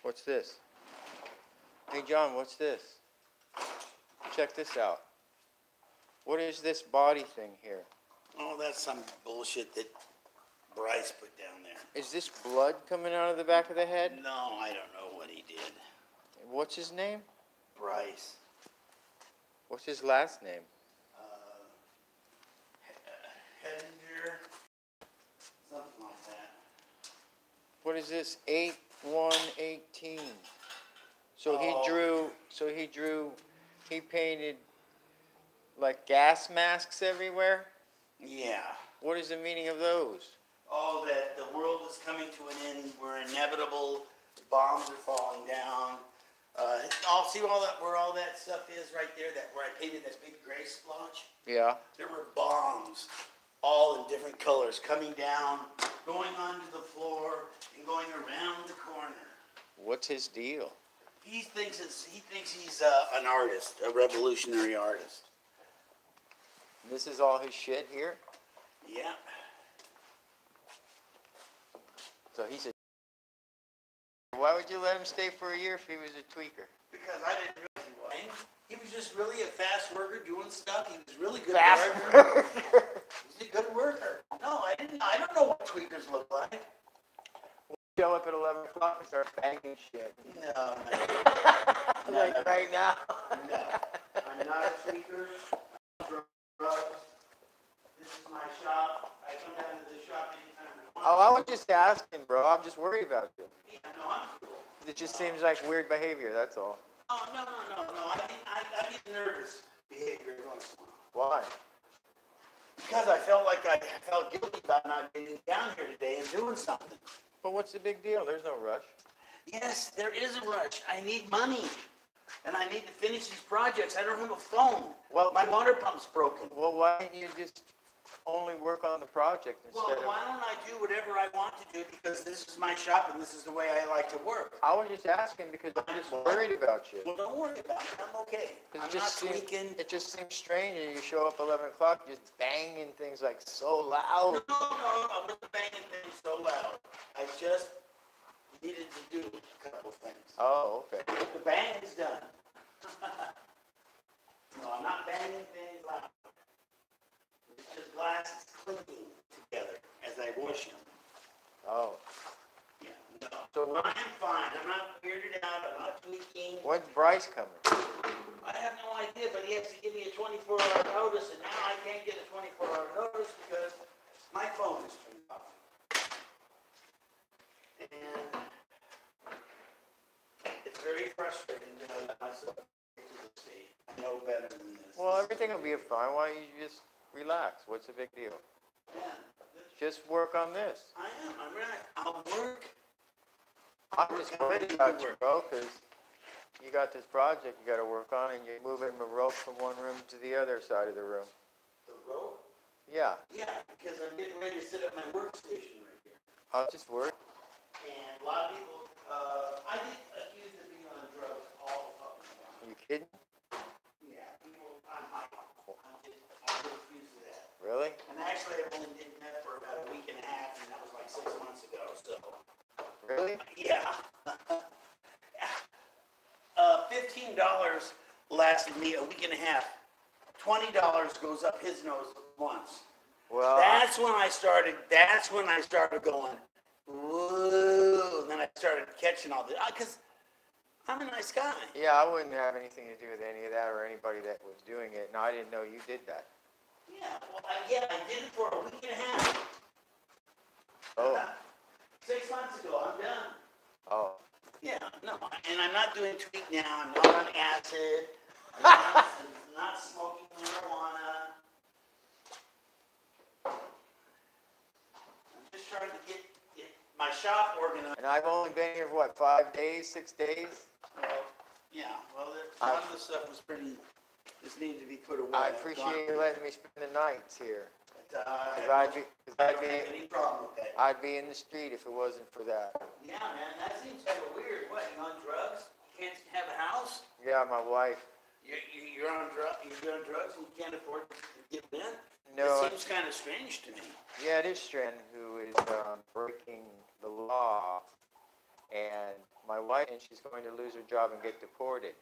What's this? Hey, John, what's this? Check this out. What is this body thing here? Oh, that's some bullshit that Bryce put down there. Is this blood coming out of the back of the head? No, I don't know what he did. What's his name? Bryce. What's his last name? Hedinger. Something like that. What is this? 8/1/18. So he painted like gas masks everywhere? Yeah. What is the meaning of those? Oh, that the world is coming to an end. We're inevitable. Bombs are falling down. See where all that stuff is right there, where I painted that big gray splotch? Yeah. There were bombs, all in different colors, coming down, going onto the floor, and going around the corner. What's his deal? He thinks he's an artist, a revolutionary artist. This is all his shit here? Yeah. So he said, why would you let him stay for a year if he was a tweaker? Because I didn't realize he was. He was just really a fast worker doing stuff. He was really good Fast worker. He's a good worker. No, I don't know what tweakers look like. Show up at 11 o'clock and start banging shit. No. Like right now? No. I'm not a tweaker. Drugs. This is my shop. I come down to the shop anytime I want. Oh, I was just asking, bro. I'm just worried about you. Yeah, no, I'm cool. It just seems like weird behavior, that's all. Oh, no. I get nervous behavior once in a while. Why? Because I felt guilty about not getting down here today and doing something. But what's the big deal? There's no rush. Yes, there is a rush. I need money. And I need to finish these projects. I don't have a phone. Well, my water pump's broken. Well, why don't you just only work on the project instead of... Why don't I do whatever I want to do because this is my shop and this is the way I like to work. I was just asking because I'm just worried about you. Well, don't worry about it. I'm okay. I'm not tweaking. It just seems strange and you show up 11 o'clock just banging things like so loud. No, I wasn't banging things so loud. I just needed to do a couple things. Oh, okay. The bang is done. No, I'm not banging things loud. It's just glasses clinking together as I wash them. Oh. Yeah, no. So I'm fine. I'm not weirded out. I'm not tweaking. When's Bryce coming? I have no idea, but he has to give me a 24-hour notice, and now I can't get a 24-hour notice because my phone is turned off. And it's very frustrating to know that myself to the state. I know better than this. Well, everything will be fine. Why don't you just relax? What's the big deal? Yeah. Just work on this. I am. I'm right. I'll work. I'm just worried about you, bro, because you got this project you got to work on, and you're moving the rope from one room to the other side of the room. The rope? Yeah. Yeah, because I'm getting ready to set up my workstation right here. I'll just work. And a lot of people, I get accused of being on drugs all the fucking time. Are you kidding? Yeah, people, I get accused of that. Really? And actually, I've only did that for about a week and a half, and that was like 6 months ago, so. Really? Yeah. $15 lasted me a week and a half. $20 goes up his nose once. Well, That's when I started going, whoa, and then I started catching all this, because I'm a nice guy. yeah, I wouldn't have anything to do with any of that or anybody that was doing it. No, I didn't know you did that. Yeah, well, I did it for a week and a half. Oh. 6 months ago, I'm done. Oh. Yeah, no, and I'm not doing tweak now. I'm not on acid. I'm not smoking marijuana. I'm just trying to get my shop organized. And I've only been here for, what, 5 days, 6 days? Well, yeah, well, a lot of the stuff was just needed to be put away. I appreciate you letting me spend the nights here. I don't have any problem with that. I'd be in the street if it wasn't for that. Yeah, man, that seems kind of weird. What, you on drugs? You can't have a house? Yeah, my wife. You're on drugs and you can't afford to get in? No. It seems kind of strange to me. Yeah, it is Stren who is breaking the law, and my wife, and she's going to lose her job and get deported.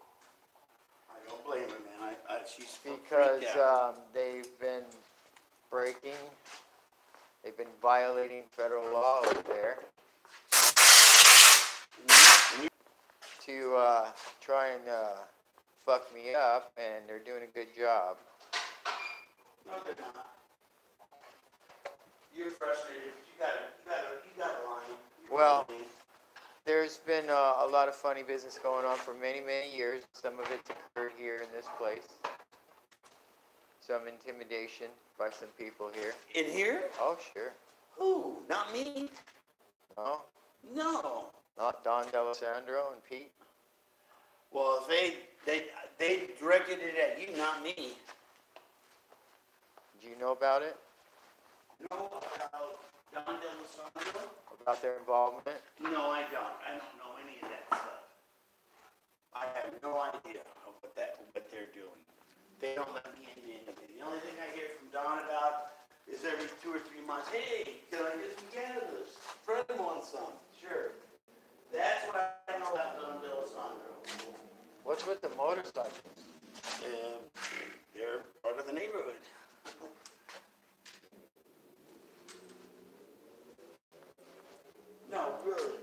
I don't blame her, man. She's Because freaked out. they've been violating federal law over there to try and fuck me up, and they're doing a good job. No, they're not. You're frustrated. You got a line. Well, there's been a lot of funny business going on for many, many years. Some of it's occurred here in this place. Some intimidation by some people here. In here? Oh, sure. Who? Not me. No? No. Not Don D'Alessandro and Pete? Well, they directed it at you, not me. Do you know about it? No, about Don D'Alessandro? About their involvement? No, I don't. I don't know any of that stuff. I have no idea of what they're doing. They don't let me into anything. The only thing I hear from Don about is every 2 or 3 months, hey, can I get some cannabis? Fred wants some. Sure. That's what I know about Don D'Alessandro. What's with the motorcycles? They're part of the neighborhood. No, really.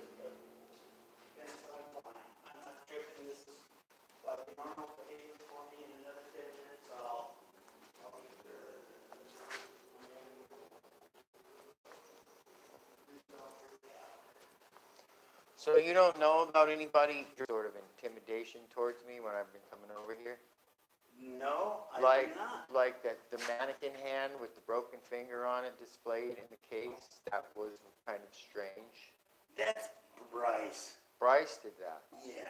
I'm not tripping. This is like a normal behavior for me. In another 10 minutes, I'll be there. So you don't know about anybody sort of intimidation towards me when I've been coming over here? No, I Like, do not. like the mannequin hand with the broken finger on it displayed in the case, that was kind of strange. That's Bryce. Bryce did that. Yeah.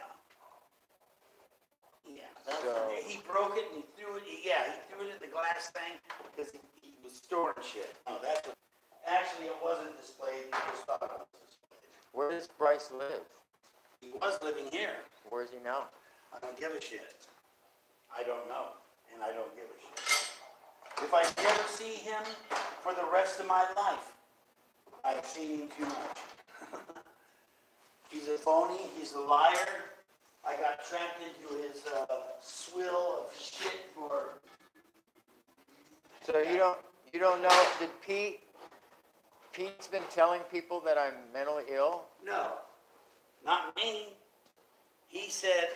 Yeah. That's So- he broke it and he threw it. Yeah, he threw it in the glass thing because he was storing shit. No, that's what. Actually, it wasn't displayed. He just thought it was displayed. Where does Bryce live? He was living here. Where is he now? I don't give a shit. I don't know, and I don't give a shit. If I never see him for the rest of my life, I've seen him too much. He's a phony. He's a liar. I got trapped into his swill of shit for. So you don't know, did Pete's been telling people that I'm mentally ill? No, not me. He said,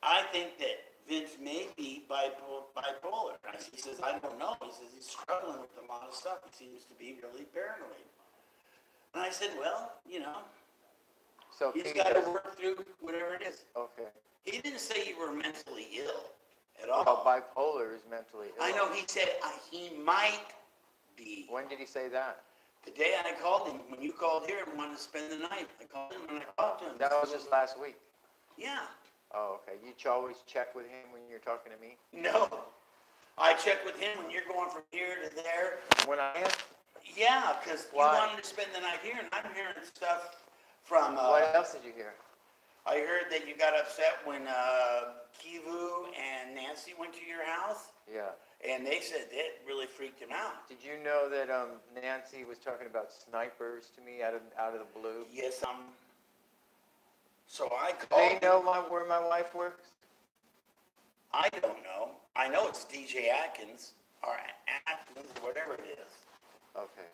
I think that Vince may be bipolar. He says, I don't know. He says he's struggling with a lot of stuff. He seems to be really paranoid. And I said, well, So he's Pete got to does- work through whatever it is. Okay. He didn't say you were mentally ill at Well, all. bipolar is mentally ill. I know he said he might be. When did he say that? The day I called him, when you called here and wanted to spend the night, I called him and I talked to him. That was just last week. Yeah. Oh, okay. You always check with him when you're talking to me? No. I check with him when you're going from here to there. When I am? Yeah, because you Why? wanted to spend the night here, and I'm hearing stuff from. What else did you hear? I heard that you got upset when Kivu and Nancy went to your house, Yeah. and they said that really freaked him out. Did you know that Nancy was talking about snipers to me out of the blue? Yes, so I Do called. they know where my wife works? I don't know. I know it's DJ Atkins or Atkins, whatever it is. Okay.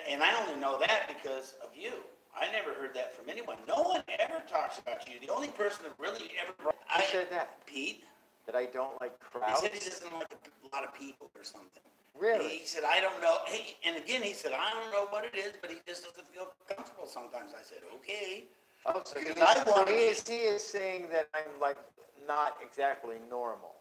And I only know that because of you. I never heard that from anyone. No one ever talks about you. The only person that really ever brought. Who said that? Pete. That I don't like He crowds? said he doesn't like a lot of people or something. Really? He said, I don't know. Hey, and again, he said, I don't know what it is, but he just doesn't feel comfortable sometimes. I said, okay. Oh, so Because he is saying that I'm like not exactly normal.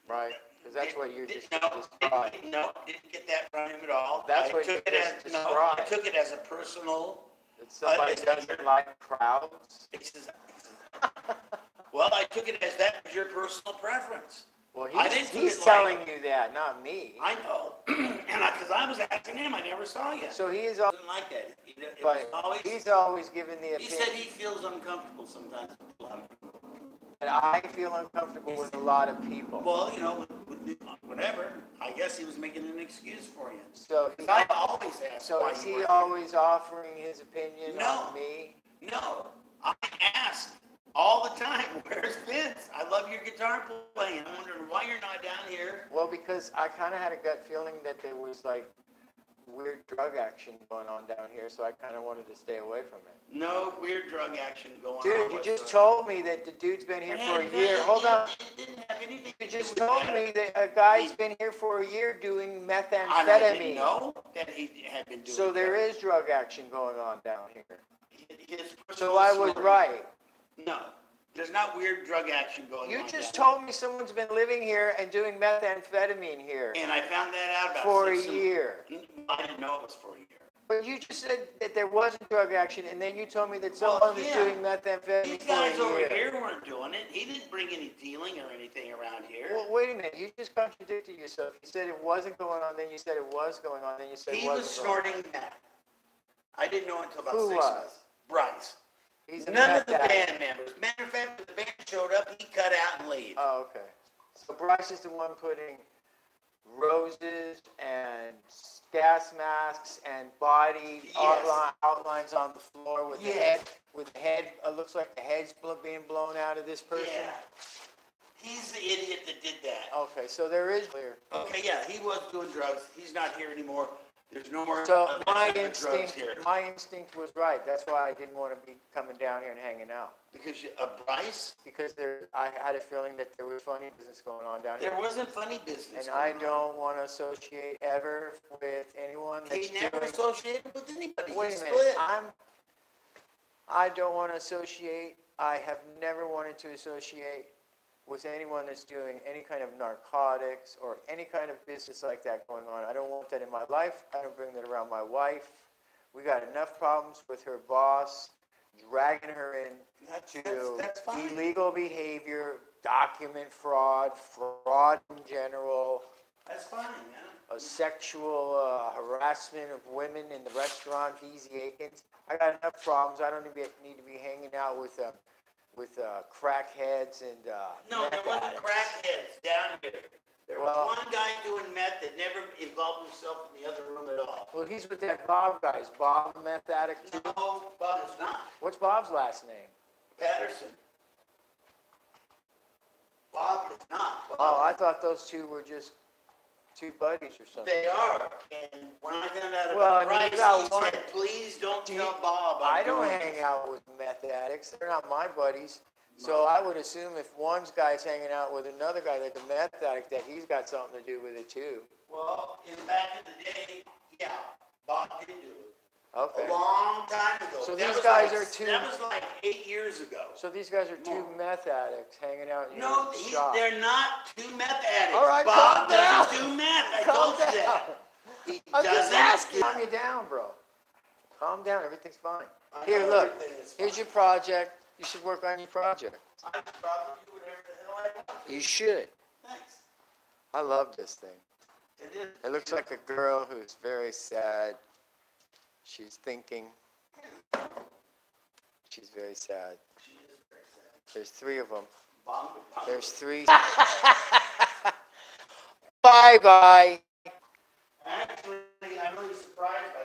Right? Because that's what you're just describing. Didn't get that from him at all. That's what I took you it just as, described. I took it as a personal. That somebody it's- doesn't like crowds? He says, well, I took it as that was your personal preference. Well, I didn't he's feel telling like- you that, not me. I know, and because I was asking him, I never saw you. So he is, He doesn't like that. It was but always, he's always given the he said opinion. he feels uncomfortable sometimes with a lot of people. that I feel uncomfortable with a lot of people. Well, you know, whatever. I guess he was making an excuse for you. So, Because I've always asked so why is you he were always offering his opinion No. on me? No, I ask all the time, where's Vince? I love your guitar playing. I'm wondering why you're not down here. Well, because I kind of had a gut feeling that there was like weird drug action going on down here, so I kind of wanted to stay away from it. No weird drug action going on. Dude, you just told me that the dude's been here for a year. Hold on. It didn't have anything You to do just with told that. me that a guy's been here for a year doing And I didn't methamphetamine. know that he had been doing So there that. is drug action going on down here. His So I was story- right. No, there's not weird drug action going on. You just down told me someone's been living here and doing methamphetamine here there. And I found that out about for a 6 year. I didn't know it was for a year. But you just said that there wasn't drug action, and then you told me that someone was yeah. doing methamphetamine These for guys a over year. here weren't doing it. He didn't bring any dealing or anything around here. Well, wait a minute. You just contradicted yourself. You said it wasn't going on, then you said it was going on, then you said He it was wasn't going on. snorting meth. I didn't know until about Who 6 was? months. Bryce. He's a None meth of the addict. band members. Matter of fact, when the band showed up, he cut out and left. Oh, okay. So Bryce is the one putting roses and gas masks and body Yes. outlines on the floor with the Yes. head. With the head, it looks like the head's being blown out of this person. Yeah. He's the idiot that did that. Okay, so there is clear. Okay, yeah, he was doing drugs. He's not here anymore. There's no more So my drugs here. instinct was right. That's why I didn't want to be coming down here and hanging out. Because Bryce, Because I had a feeling that there was funny business going on down there here. wasn't funny business. And I going on. don't want to associate ever with anyone that's He never doing... associated with anybody. Wait He a minute. split. I don't want to associate. I have never wanted to associate with anyone that's doing any kind of narcotics or any kind of business like that going on. I don't want that in my life. I don't bring that around my wife. We got enough problems with her boss, dragging her in to That's fine. illegal behavior, document fraud, fraud in general, That's fine, man. a sexual harassment of women in the restaurant, Easy Aikens. I got enough problems. I don't need to be hanging out with crackheads and No, there meth wasn't addicts. crackheads down here. There was Well- one guy doing meth that never involved himself in the other room at all. Well, he's with that Bob guy. Is Bob a meth addict too? No, Bob is not. What's Bob's last name? Patterson. Bob is not. Oh, I thought those two were just two buddies or something. They are. And when I found out Well, I about mean, Bryce, you got he one- said, please don't Do tell you- Bob. I I'm don't doing hang this." out with meth addicts. They're not my buddies. So I would assume if one guy's hanging out with another guy that's a meth addict, that he's got something to do with it too. Well, back in the day, yeah, Bob did do it. Okay. A long time ago. So That these was guys like- are two- That was like 8 years ago. So these guys are two No. meth addicts hanging out in No, your shop. they're not two meth addicts. All right, Bob calm down. doesn't do meth. I Calm told you down. that. He I'm just doesn't asking. do- Calm you down, bro. Calm down. Everything's fine. I Here, know look. everything is Here's fine. your project. You should work on your project. I can probably do whatever the hell I want. You should. Thanks. I love this thing. It is. It looks like a girl who's very sad. She's thinking. She's very sad. She is very sad. There's 3 of them. Bob, There's 3. Bye-bye. Actually, I'm really surprised by